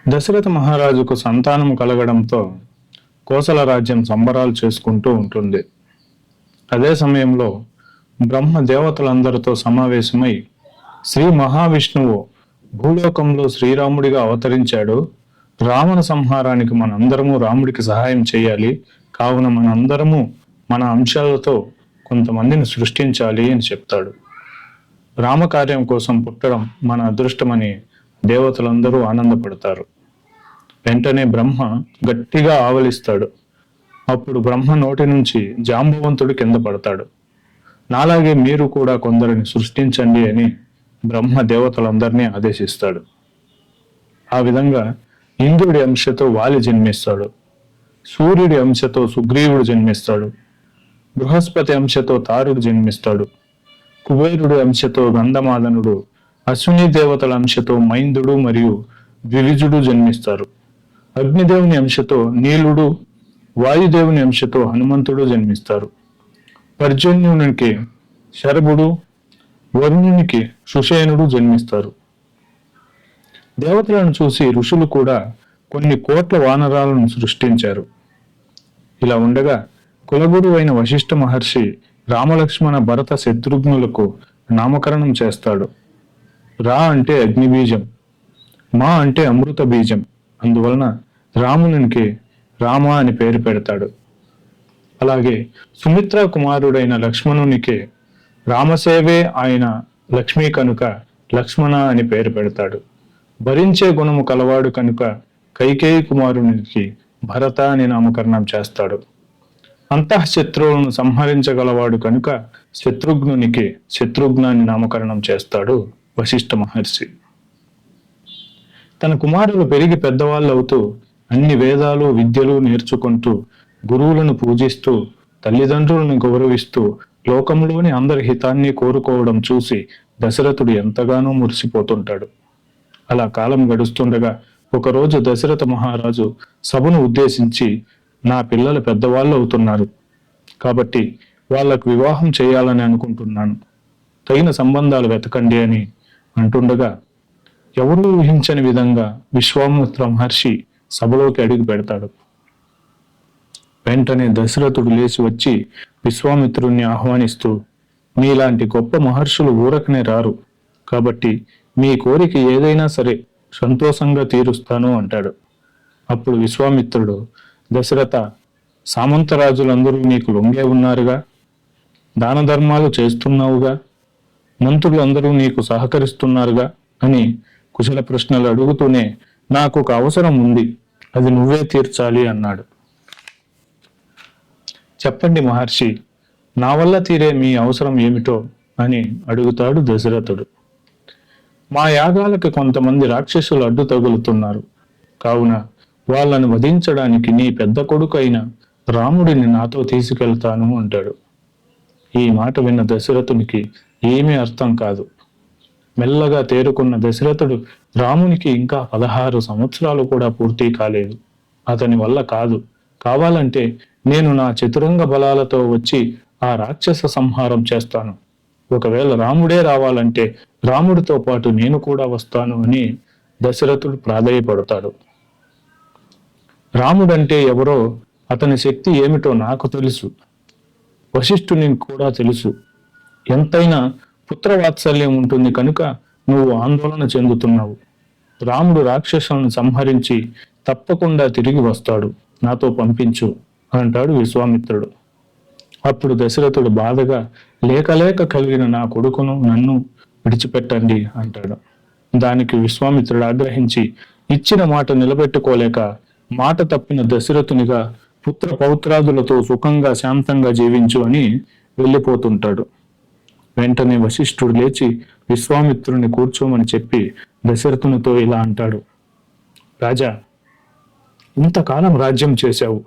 దశరథ మహారాజుకు సంతానం కలగడంతో కోసల రాజ్యం సంబరాలు చేసుకుంటూ ఉంటుంది. అదే సమయంలో బ్రహ్మ దేవతలందరితో సమావేశమై శ్రీ మహావిష్ణువు భూలోకంలో శ్రీరాముడిగా అవతరించాడు. రావణ సంహారానికి మనందరము రాముడికి సహాయం చేయాలి. కావున మనందరము మన అంశాలతో కొంతమందిని సృష్టించాలి అని చెప్తాడు. రామకార్యం కోసం పుట్టడం మన అదృష్టమని దేవతలందరూ ఆనందపడతారు. వెంటనే బ్రహ్మ గట్టిగా ఆవలిస్తాడు. అప్పుడు బ్రహ్మ నోటి నుంచి జాంబవంతుడు కింద పడతాడు. నాలాగే మీరు కూడా కొందరిని సృష్టించండి అని బ్రహ్మ దేవతలందరినీ ఆదేశిస్తాడు. ఆ విధంగా ఇంద్రుడి అంశతో వాలి జన్మిస్తాడు. సూర్యుడి అంశతో సుగ్రీవుడు జన్మిస్తాడు. బృహస్పతి అంశతో తారుడు జన్మిస్తాడు. కుబేరుడి అంశతో గంధమాదనుడు, అశ్విని దేవతల అంశతో మైందుడు మరియు ద్వివిజుడు జన్మిస్తారు. అగ్నిదేవుని అంశతో నీలుడు, వాయుదేవుని అంశతో హనుమంతుడు జన్మిస్తారు. పర్జన్యునికి శరభుడు, వరుణునికి సుషేనుడు జన్మిస్తారు. దేవతలను చూసి ఋషులు కూడా కొన్ని కోట్ల వానరాలను సృష్టించారు. ఇలా ఉండగా కులగురు అయిన వశిష్ఠ మహర్షి రామలక్ష్మణ భరత శత్రుఘ్నులకు నామకరణం చేస్తాడు. రా అంటే అగ్నిబీజం, మా అంటే అమృత బీజం. అందువలన రామునికి రామ అని పేరు పెడతాడు. అలాగే సుమిత్ర కుమారుడైన లక్ష్మణునికి రామసేవే ఆయన లక్ష్మీ కనుక లక్ష్మణ అని పేరు పెడతాడు. భరించే గుణము కలవాడు కనుక కైకేయి కుమారునికి భరత అని నామకరణం చేస్తాడు. అంతఃశత్రువులను సంహరించగలవాడు కనుక శత్రుఘ్నునికి శత్రుఘ్న అని నామకరణం చేస్తాడు వశిష్ఠ మహర్షి. తన కుమారులు పెరిగి పెద్దవాళ్ళు అవుతూ అన్ని వేదాలు విద్యలు నేర్చుకుంటూ గురువులను పూజిస్తూ తల్లిదండ్రులను గౌరవిస్తూ లోకంలోని అందరి హితాన్ని కోరుకోవడం చూసి దశరథుడు ఎంతగానో మురిసిపోతుంటాడు. అలా కాలం గడుస్తుండగా ఒకరోజు దశరథ మహారాజు సభను ఉద్దేశించి, నా పిల్లలు పెద్దవాళ్ళు అవుతున్నారు కాబట్టి వాళ్లకు వివాహం చేయాలని అనుకుంటున్నాను, తగిన సంబంధాలు వెతకండి అని అంటుండగా ఎవరూ ఊహించని విధంగా విశ్వామిత్ర మహర్షి సభలోకి అడుగు పెడతాడు. వెంటనే దశరథుడు లేచి వచ్చి విశ్వామిత్రుణ్ణి ఆహ్వానిస్తూ, మీలాంటి గొప్ప మహర్షులు ఊరకనే రారు కాబట్టి మీ కోరిక ఏదైనా సరే సంతోషంగా తీరుస్తాను అంటాడు. అప్పుడు విశ్వామిత్రుడు, దశరథ, సామంతరాజులందరూ నీకు లొంగే ఉన్నారుగా, దాన ధర్మాలు చేస్తున్నావుగా, మంత్రులు అందరూ నీకు సహకరిస్తున్నారుగా అని కుశల ప్రశ్నలు అడుగుతూనే నాకు ఒక అవసరం ఉంది, అది నువ్వే తీర్చాలి అన్నాడు. చెప్పండి మహర్షి, నా వల్ల తీరే మీ అవసరం ఏమిటో అని అడుగుతాడు దశరథుడు. మా యాగాలకు కొంతమంది రాక్షసులు అడ్డు తగులుతున్నారు కావున వాళ్ళను వధించడానికి నీ పెద్ద కొడుకు అయిన రాముడిని నాతో తీసుకెళ్తాను అంటాడు. ఈ మాట విన్న దశరథునికి ఏమీ అర్థం కాదు. మెల్లగా తేరుకున్న దశరథుడు రామునికి ఇంకా 16 సంవత్సరాలు కూడా పూర్తి కాలేదు, అతని వల్ల కాదు, కావాలంటే నేను నా చతురంగ బలాలతో వచ్చి ఆ రాక్షస సంహారం చేస్తాను, ఒకవేళ రాముడే రావాలంటే రాముడితో పాటు నేను కూడా వస్తాను అని దశరథుడు ప్రాధేయపడతాడు. రాముడంటే ఎవరో, అతని శక్తి ఏమిటో నాకు తెలుసు, వశిష్ఠునికి కూడా తెలుసు. ఎంతైనా పుత్రవాత్సల్యం ఉంటుంది కనుక నువ్వు ఆందోళన చెందుతున్నావు. రాముడు రాక్షసులను సంహరించి తప్పకుండా తిరిగి వస్తాడు, నాతో పంపించు అంటాడు విశ్వామిత్రుడు. అప్పుడు దశరథుడు బాధగా, లేక కలిగిన నా కొడుకును నన్ను విడిచిపెట్టండి అంటాడు. దానికి విశ్వామిత్రుడు ఆగ్రహించి, ఇచ్చిన మాట నిలబెట్టుకోలేక మాట తప్పిన దశరథునిగా పుత్ర పౌత్రాదులతో సుఖంగా శాంతంగా జీవించు అని వెళ్ళిపోతుంటాడు. వెంటనే వశిష్ఠుడు లేచి విశ్వామిత్రుని కూర్చోమని చెప్పి దశరథునితో ఇలా అంటాడు. రాజా, ఇంతకాలం రాజ్యం చేశావు,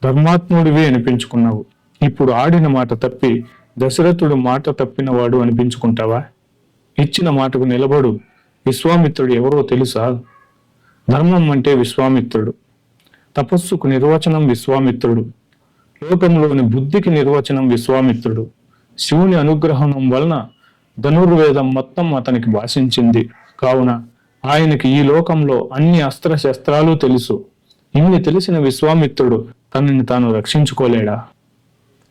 ధర్మాత్ముడివి అనిపించుకున్నావు. ఇప్పుడు ఆడిన మాట తప్పి దశరథుడు మాట తప్పినవాడు అనిపించుకుంటావా? ఇచ్చిన మాటకు నిలబడు. విశ్వామిత్రుడు ఎవరో తెలుసా? ధర్మం అంటే విశ్వామిత్రుడు, తపస్సుకు నిర్వచనం విశ్వామిత్రుడు, లోకంలోని బుద్ధికి నిర్వచనం విశ్వామిత్రుడు. శివుని అనుగ్రహం వలన ధనుర్వేదం మొత్తం అతనికి భాషించింది. కావున ఆయనకి ఈ లోకంలో అన్ని అస్త్ర శస్త్రాలు తెలుసు. ఇన్ని తెలిసిన విశ్వామిత్రుడు తనని తాను రక్షించుకోలేడా?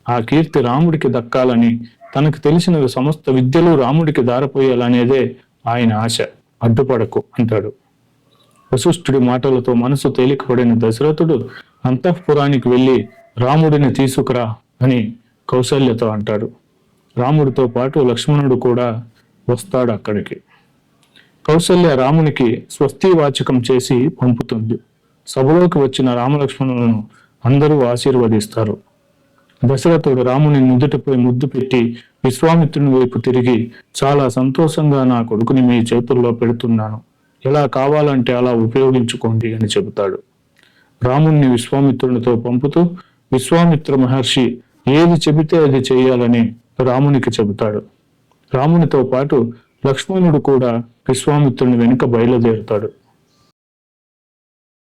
ఆ కీర్తి రాముడికి దక్కాలని, తనకు తెలిసిన సమస్త విద్యలు రాముడికి దారపోయాలనేదే ఆయన ఆశ. అడ్డుపడకు అంటాడు. వశిష్ఠుడి మాటలతో మనసు తేలికపడిన దశరథుడు అంతఃపురానికి వెళ్ళి రాముడిని తీసుకురా అని కౌసల్యతో అంటాడు. రాముడితో పాటు లక్ష్మణుడు కూడా వస్తాడు అక్కడికి. కౌసల్య రామునికి స్వస్తి వాచకం చేసి పంపుతుంది. సభలోకి వచ్చిన రామలక్ష్మణులను అందరూ ఆశీర్వదిస్తారు. దశరథుడు రాముని నుదుటిపై ముద్దు పెట్టి విశ్వామిత్రుని వైపు తిరిగి, చాలా సంతోషంగా నా కొడుకుని మీ చేతుల్లో పెడుతున్నాను, ఎలా కావాలంటే అలా ఉపయోగించుకోండి అని చెబుతాడు. రాముణ్ణి విశ్వామిత్రునితో పంపుతూ విశ్వామిత్ర మహర్షి ఏది చెబితే అది చేయాలని రామునికి చెబుతాడు. రామునితో పాటు లక్ష్మణుడు కూడా విశ్వామిత్రుని వెనుక బయలుదేరుతాడు.